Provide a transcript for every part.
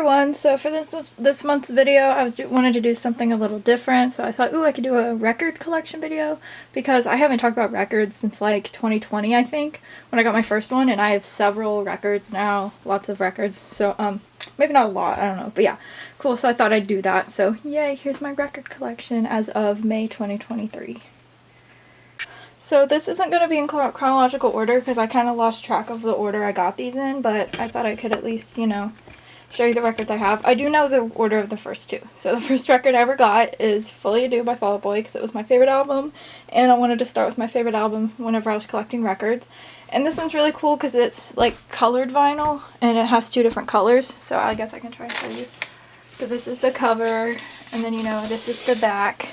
everyone. So for this month's video, I wanted to do something a little different. So I thought, ooh, I could do a record collection video because I haven't talked about records since like 2020, I think, when I got my first one, and I have several records now, lots of records. So maybe not a lot, I don't know, but yeah, cool. So I thought I'd do that. So yay, here's my record collection as of May 2023. So this isn't going to be in chronological order because I kind of lost track of the order I got these in, but I thought I could at least, you know, show you the records I have. I do know the order of the first two. So the first record I ever got is Fully Ado by Fall Out Boy because it was my favorite album, and I wanted to start with my favorite album whenever I was collecting records. And this one's really cool because it's like colored vinyl, and it has two different colors, so I guess I can try and show you. So this is the cover, and then, you know, this is the back.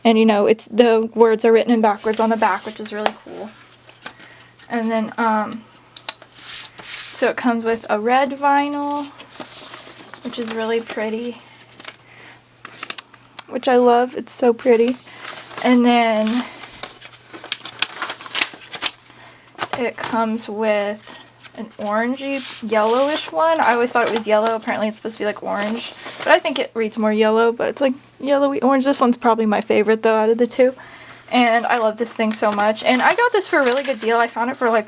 And, you know, it's the words are written in backwards on the back, which is really cool. And then, so it comes with a red vinyl, which is really pretty, which I love. It's so pretty. And then it comes with an orangey, yellowish one. I always thought it was yellow. Apparently it's supposed to be like orange, but I think it reads more yellow, but it's like yellowy orange. This one's probably my favorite though out of the two, and I love this thing so much. And I got this for a really good deal. I found it for like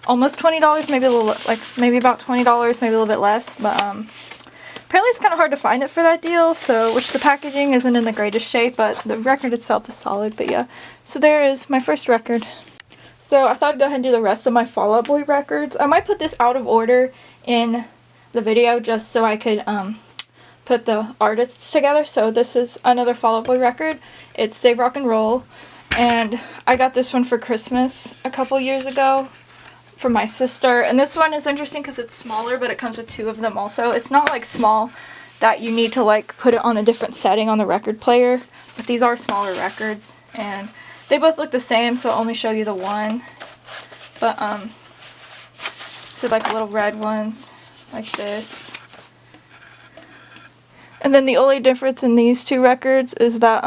almost $20, maybe a little, like maybe about $20, maybe a little bit less, but apparently it's kind of hard to find it for that deal, so, which the packaging isn't in the greatest shape, but the record itself is solid. But yeah, so there is my first record. So I thought I'd go ahead and do the rest of my Fall Out Boy records. I might put this out of order in the video just so I could put the artists together. So this is another Fall Out Boy record. It's Save Rock and Roll, and I got this one for Christmas a couple years ago from my sister. And this one is interesting because it's smaller, but it comes with two of them also. It's not like small that you need to like put it on a different setting on the record player, but these are smaller records, and they both look the same, so I'll only show you the one. But, so like little red ones, like this. And then the only difference in these two records is that,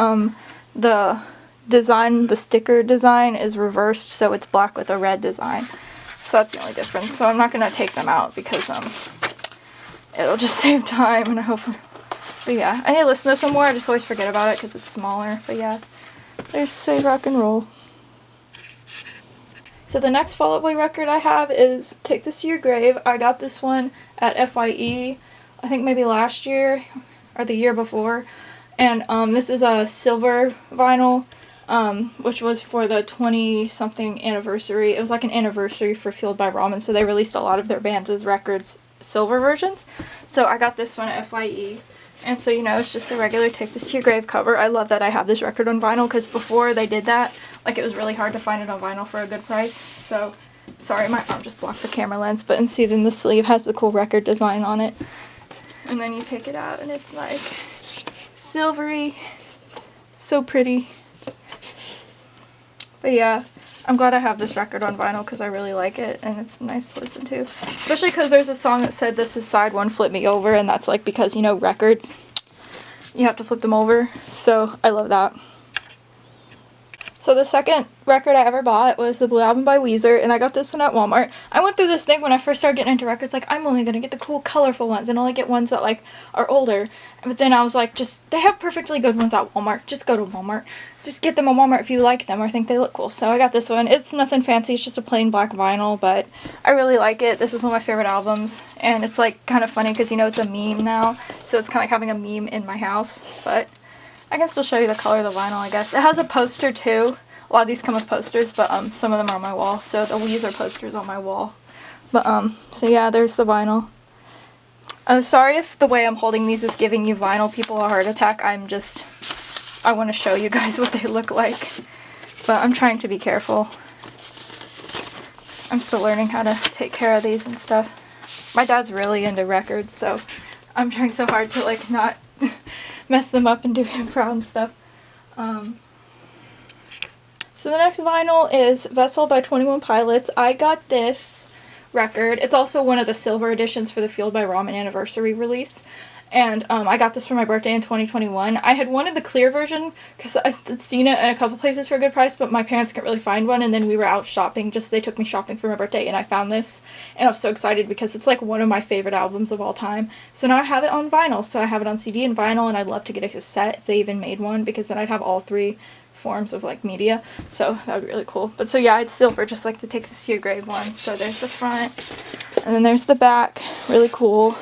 the design, the sticker design is reversed, so it's black with a red design. So that's the only difference. So I'm not going to take them out because, it'll just save time, and I hope, but yeah, I need to listen to this one more. I just always forget about it because it's smaller, but yeah. There's Save Rock and Roll. So the next Fall Out Boy record I have is Take This to Your Grave. I got this one at FYE, I think maybe last year or the year before. And this is a silver vinyl, which was for the 20-something anniversary. It was like an anniversary for Fueled by Ramen, so they released a lot of their bands' records silver versions. So I got this one at FYE. And so, you know, it's just a regular Take This to Your Grave cover. I love that I have this record on vinyl because before they did that, like, it was really hard to find it on vinyl for a good price. So, sorry, my arm just blocked the camera lens. But, and see, then the sleeve has the cool record design on it. And then you take it out and it's like silvery. So pretty. But yeah, I'm glad I have this record on vinyl because I really like it and it's nice to listen to. Especially because there's a song that said this is side one, flip me over, and that's like because, you know, records, you have to flip them over. So I love that. So the second record I ever bought was the Blue Album by Weezer, and I got this one at Walmart. I went through this thing when I first started getting into records, like, I'm only going to get the cool, colorful ones, and only get ones that, like, are older. But then I was like, just, they have perfectly good ones at Walmart. Just go to Walmart. Just get them at Walmart if you like them or think they look cool. So I got this one. It's nothing fancy. It's just a plain black vinyl, but I really like it. This is one of my favorite albums, and it's, like, kind of funny because, you know, it's a meme now, so it's kind of like having a meme in my house, but I can still show you the color of the vinyl, I guess. It has a poster, too. A lot of these come with posters, but some of them are on my wall. So the Weezer poster's on my wall. But, so yeah, there's the vinyl. Sorry if the way I'm holding these is giving you vinyl people a heart attack. I want to show you guys what they look like. But I'm trying to be careful. I'm still learning how to take care of these and stuff. My dad's really into records, so I'm trying so hard to, like, not mess them up and do him proud and stuff. So the next vinyl is Vessel by 21 Pilots. I got this record. It's also one of the silver editions for the Fueled by Ramen anniversary release. And I got this for my birthday in 2021. I had wanted the clear version because I had seen it in a couple places for a good price, but my parents couldn't really find one, and then we were out shopping. They took me shopping for my birthday, and I found this, and I was so excited because it's like one of my favorite albums of all time. So now I have it on vinyl. So I have it on CD and vinyl, and I'd love to get a cassette if they even made one, because then I'd have all three forms of like media. So that would be really cool. But so yeah, it's silver, just like the Take This to Your Grave one. So there's the front, and then there's the back. Really cool.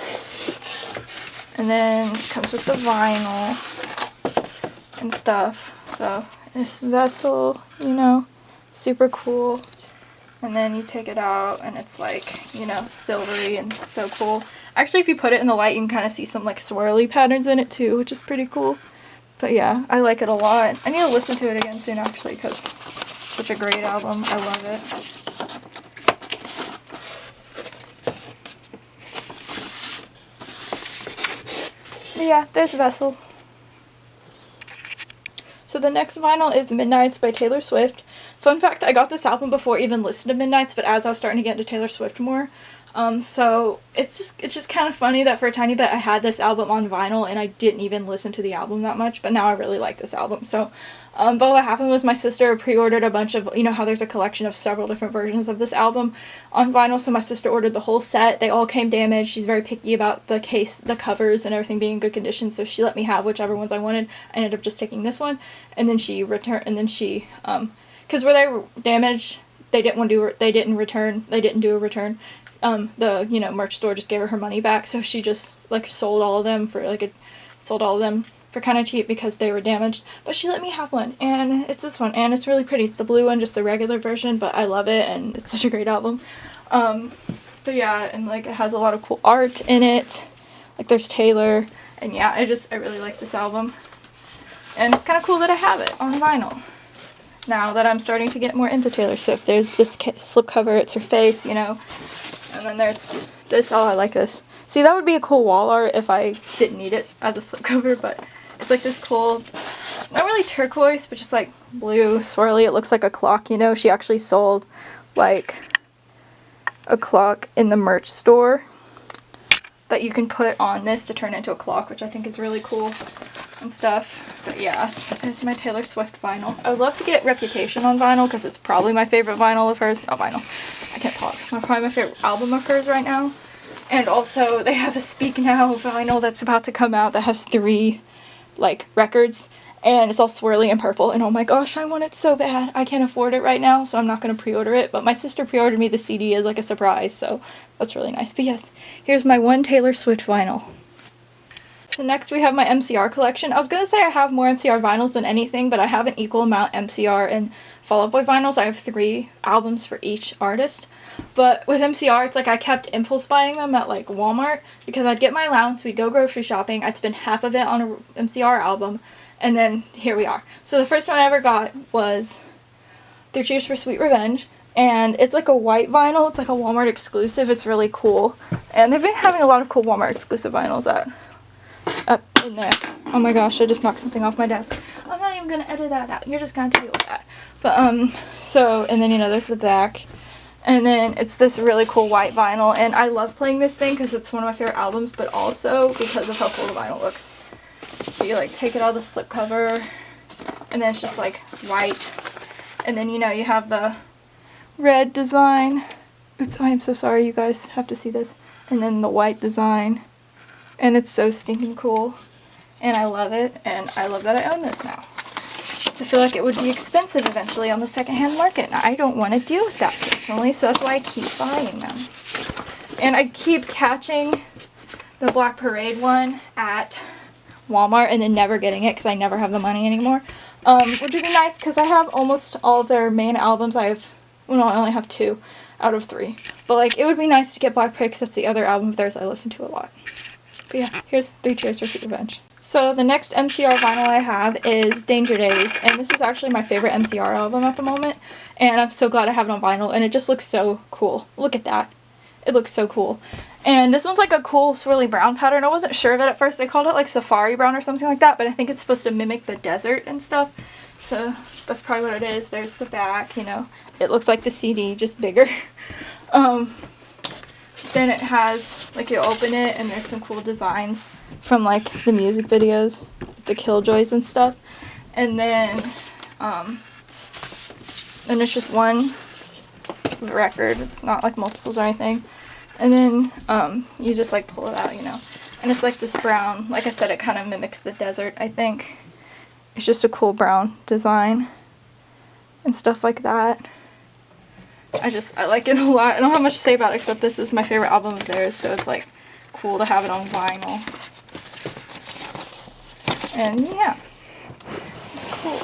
And then it comes with the vinyl and stuff. So this vessel, you know, super cool. And then you take it out and it's like, you know, silvery and so cool. Actually, if you put it in the light, you can kind of see some like swirly patterns in it too, which is pretty cool. But yeah, I like it a lot. I need to listen to it again soon actually, because it's such a great album. I love it. Yeah, there's Vessel. So the next vinyl is Midnights by Taylor Swift. Fun fact, I got this album before I even listened to Midnights, but as I was starting to get into Taylor Swift more. So it's just kind of funny that for a tiny bit I had this album on vinyl and I didn't even listen to the album that much, but now I really like this album. So, but what happened was my sister pre-ordered a bunch of, you know how there's a collection of several different versions of this album on vinyl, so my sister ordered the whole set. They all came damaged. She's very picky about the case, the covers, and everything being in good condition, so she let me have whichever ones I wanted. I ended up just taking this one, and then she returned, and then she, because where they were damaged, they didn't do a return. The, you know, merch store just gave her money back, so she just, like, sold all of them for kind of cheap because they were damaged. But she let me have one, and it's this one, and it's really pretty. It's the blue one, just the regular version, but I love it, and it's such a great album. But yeah, and, like, it has a lot of cool art in it. Like, there's Taylor, and yeah, I really like this album. And it's kind of cool that I have it on vinyl. Now that I'm starting to get more into Taylor Swift, there's this slipcover, it's her face, you know. And then there's this, oh, I like this. See, that would be a cool wall art if I didn't need it as a slipcover, but it's like this cool, not really turquoise, but just like blue, swirly. It looks like a clock, you know. She actually sold like a clock in the merch store that you can put on this to turn into a clock, which I think is really cool and stuff. But yeah, it's my Taylor Swift vinyl. I would love to get Reputation on vinyl because it's probably my favorite vinyl of hers. Not vinyl. I can't talk. Probably my favorite album of hers right now. And also, they have a Speak Now vinyl that's about to come out that has 3, like, records. And it's all swirly and purple. And oh my gosh, I want it so bad. I can't afford it right now, so I'm not going to pre-order it. But my sister pre-ordered me the CD as, like, a surprise. So that's really nice. But yes, here's my one Taylor Swift vinyl. So next we have my MCR collection. I was going to say I have more MCR vinyls than anything, but I have an equal amount MCR and Fall Out Boy vinyls. I have 3 albums for each artist. But with MCR, it's like I kept impulse buying them at like Walmart because I'd get my allowance, we'd go grocery shopping, I'd spend half of it on an MCR album, and then here we are. So the first one I ever got was Three Cheers for Sweet Revenge. And it's like a white vinyl. It's like a Walmart exclusive. It's really cool. And they've been having a lot of cool Walmart exclusive vinyls up in there. Oh my gosh, I just knocked something off my desk. I'm not even going to edit that out. You're just going to deal with that. But, so, and then, you know, there's the back. And then it's this really cool white vinyl. And I love playing this thing because it's one of my favorite albums, but also because of how cool the vinyl looks. So you, like, take it out of the slipcover, and then it's just, like, white. And then, you know, you have the red design. Oops, I am so sorry, you guys have to see this. And then the white design. And it's so stinking cool. And I love it. And I love that I own this now. I feel like it would be expensive eventually on the secondhand market. And I don't want to deal with that personally. So that's why I keep buying them. And I keep catching the Black Parade one at Walmart and then never getting it because I never have the money anymore. Which would be nice because I have almost all of their main albums. I only have 2 out of 3. But like, it would be nice to get Black Parade because that's the other album of theirs I listen to a lot. But yeah, here's Three Cheers for Sweet Revenge. So the next MCR vinyl I have is Danger Days, and this is actually my favorite MCR album at the moment, and I'm so glad I have it on vinyl, and it just looks so cool. Look at that. It looks so cool. And this one's like a cool swirly brown pattern. I wasn't sure of it at first. They called it like safari brown or something like that, but I think it's supposed to mimic the desert and stuff. So that's probably what it is. There's the back, you know. It looks like the CD, just bigger. then it has, like, you open it and there's some cool designs from, like, the music videos, the Killjoys and stuff. And then it's just one record. It's not like multiples or anything. And then you just like pull it out, you know. And it's like this brown, like I said, it kind of mimics the desert, I think. It's just a cool brown design and stuff like that. I like it a lot. I don't have much to say about it except this is my favorite album of theirs, so it's like cool to have it on vinyl. And yeah, it's cool.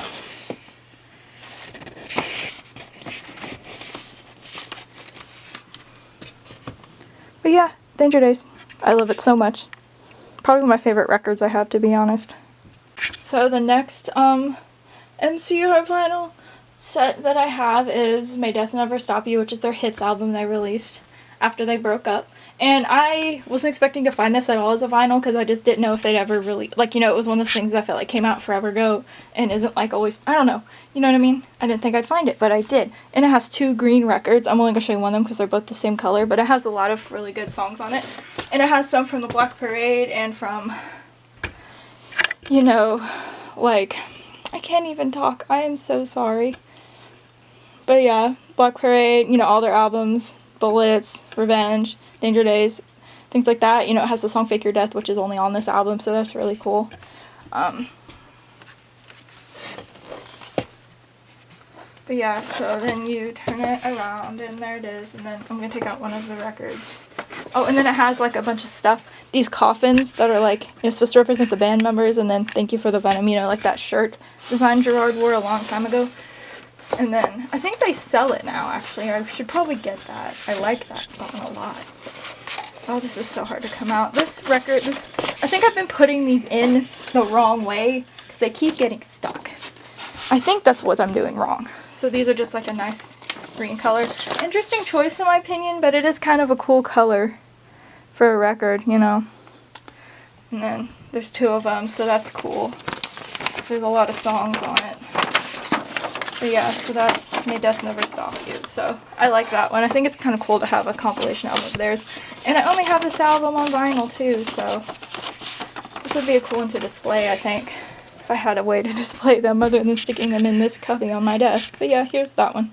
But yeah, Danger Days. I love it so much. Probably my favorite records I have, to be honest. So the next MCR vinyl set that I have is May Death Never Stop You, which is their hits album they released after they broke up. And I wasn't expecting to find this at all as a vinyl because I just didn't know if they'd ever really, like, you know, it was one of those things that I felt like came out forever ago and isn't like always, I don't know, you know what I mean? I didn't think I'd find it, but I did. And it has 2 green records. I'm only going to show you one of them because they're both the same color, but it has a lot of really good songs on it. And it has some from the Black Parade and from, you know, like, I can't even talk. I am so sorry. But yeah, Black Parade, you know, all their albums, Bullets, Revenge, Danger Days, things like that. You know, it has the song Fake Your Death, which is only on this album, so that's really cool. But yeah, so then you turn it around, and there it is, and then I'm going to take out one of the records. Oh, and then it has, like, a bunch of stuff. These coffins that are, like, you know, supposed to represent the band members, and then Thank You for the Venom, you know, like that shirt design Gerard wore a long time ago. And then, I think they sell it now, actually. I should probably get that. I like that song a lot. So. Oh, this is so hard to come out. This record, I think I've been putting these in the wrong way, because they keep getting stuck. I think that's what I'm doing wrong. So these are just like a nice green color. Interesting choice in my opinion, but it is kind of a cool color for a record, you know. And then there's 2 of them, so that's cool. There's a lot of songs on it. But yeah, so that's May Death Never Stop You. So I like that one. I think it's kind of cool to have a compilation album of theirs. And I only have this album on vinyl too, so this would be a cool one to display, I think. If I had a way to display them other than sticking them in this cubby on my desk. But yeah, here's that one.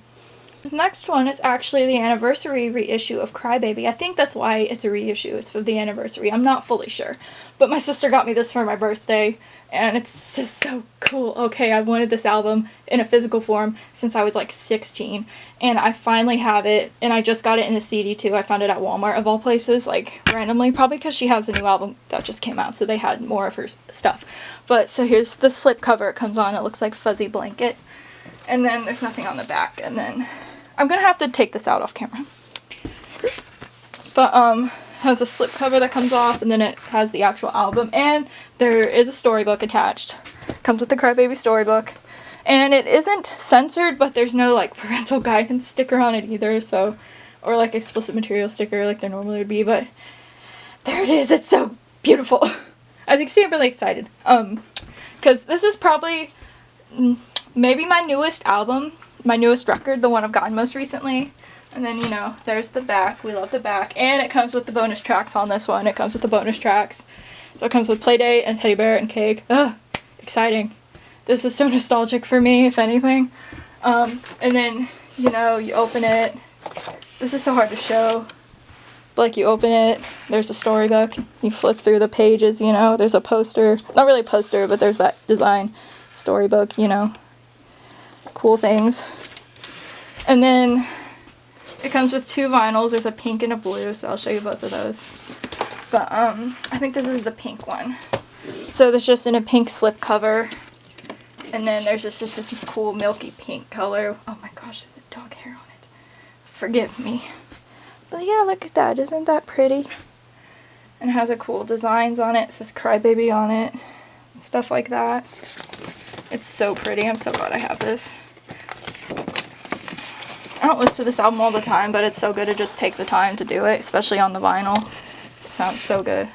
This next one is actually the anniversary reissue of Crybaby. I think that's why it's a reissue. It's for the anniversary. I'm not fully sure. But my sister got me this for my birthday, and it's just so cool. Okay, I've wanted this album in a physical form since I was like 16, and I finally have it, and I just got it in a CD too. I found it at Walmart, of all places, like randomly, probably because she has a new album that just came out, so they had more of her stuff. But so here's the slip cover it comes on. It looks like Fuzzy Blanket, and then there's nothing on the back, and then I'm gonna have to take this out off camera. But has a slip cover that comes off, and then it has the actual album, and there is a storybook attached. Comes with the Crybaby storybook, and it isn't censored, but there's no like parental guidance sticker on it either, so, or like explicit material sticker like there normally would be, but there it is. It's so beautiful. As you can see, I'm really excited, because this is probably maybe my newest album, my newest record, the one I've gotten most recently. And then, you know, there's the back. We love the back. And it comes with the bonus tracks on this one. It comes with the bonus tracks. So it comes with Playdate and Teddy Bear and Cake. Ugh, exciting. This is so nostalgic for me, if anything. And then, you know, you open it. This is so hard to show. But, like, you open it. There's a storybook. You flip through the pages, you know. There's a poster. Not really a poster, but there's that design storybook, you know. Cool things. And then it comes with 2 vinyls. There's a pink and a blue, so I'll show you both of those. But I think this is the pink one. So there's just in a pink slip cover, and then there's just this cool milky pink color. Oh my gosh, there's a dog hair on it. Forgive me. But yeah, look at that. Isn't that pretty? And it has a cool designs on it. It says Crybaby on it. And stuff like that. It's so pretty. I'm so glad I have this. I don't listen to this album all the time, but it's so good to just take the time to do it, especially on the vinyl. It sounds so good.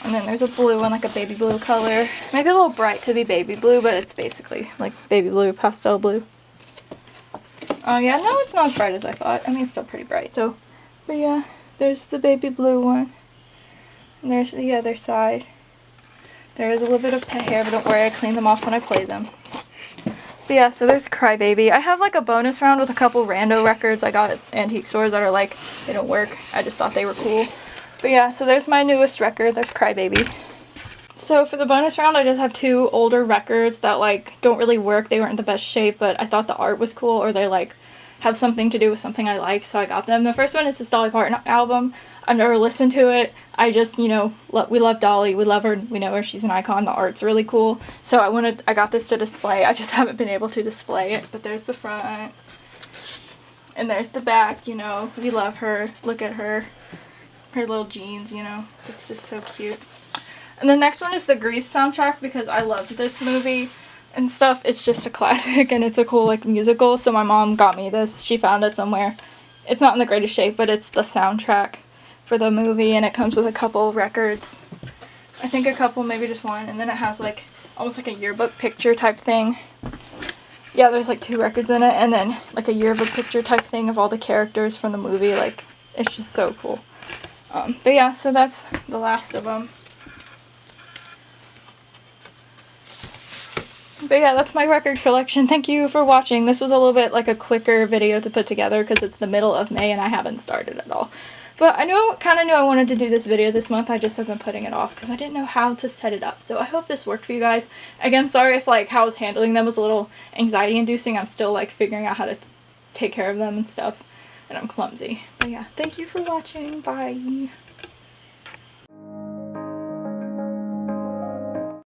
And then there's a blue one, like a baby blue color. Maybe a little bright to be baby blue, but it's basically like baby blue, pastel blue. Oh yeah, no, it's not as bright as I thought. I mean, it's still pretty bright, though. But yeah, there's the baby blue one. And there's the other side. There is a little bit of pet hair, but don't worry, I clean them off when I play them. But yeah, so there's Crybaby. I have like a bonus round with a couple rando records I got at antique stores that are like, they don't work. I just thought they were cool. But yeah, so there's my newest record. There's Crybaby. So for the bonus round, I just have 2 older records that like don't really work. They weren't in the best shape, but I thought the art was cool, or they like have something to do with something I like, so I got them. The first one is this Dolly Parton album. I've never listened to it. I just, you know, we love Dolly. We love her. We know her. She's an icon. The art's really cool. So I got this to display. I just haven't been able to display it. But there's the front. And there's the back, you know. We love her. Look at her. Her little jeans, you know. It's just so cute. And the next one is the Grease soundtrack because I loved this movie and stuff. It's just a classic and it's a cool like musical. So my mom got me this. She found it somewhere. It's not in the greatest shape, but it's the soundtrack for the movie, and it comes with a couple records. I think a couple, maybe just one, and then it has like almost like a yearbook picture type thing. Yeah, there's like 2 records in it, and then like a yearbook picture type thing of all the characters from the movie. Like, it's just so cool. But yeah, so that's the last of them. But yeah, that's my record collection. Thank you for watching. This was a little bit like a quicker video to put together because it's the middle of May and I haven't started at all. But I kind of knew I wanted to do this video this month. I just have been putting it off because I didn't know how to set it up. So I hope this worked for you guys. Again, sorry if like how I was handling them was a little anxiety inducing. I'm still like figuring out how to take care of them and stuff. And I'm clumsy. But yeah, thank you for watching. Bye.